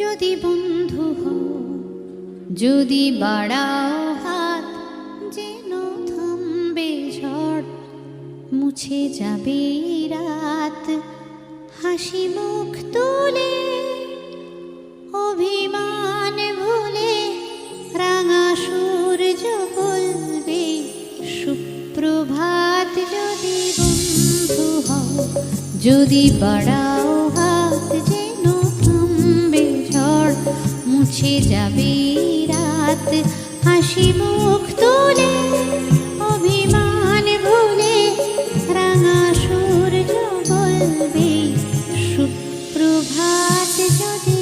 যদি বন্ধু হও, যদি বাড়াও হাত, যেন থামবে ঝড়, মুছে যাবে রাত। হাসি মুখ তুলে অভিমান ভুলে রাঙা সূর্য বলবে সুপ্রভাত। যদি বন্ধু হও, যদি বাড়াও হাত, যেন থামবে ঝড়, মুছে যাবে রাত। হাসি মুখ তুলে অভিমান ভুলে রাঙা সূর্য বলবে সুপ্রভাত। যদি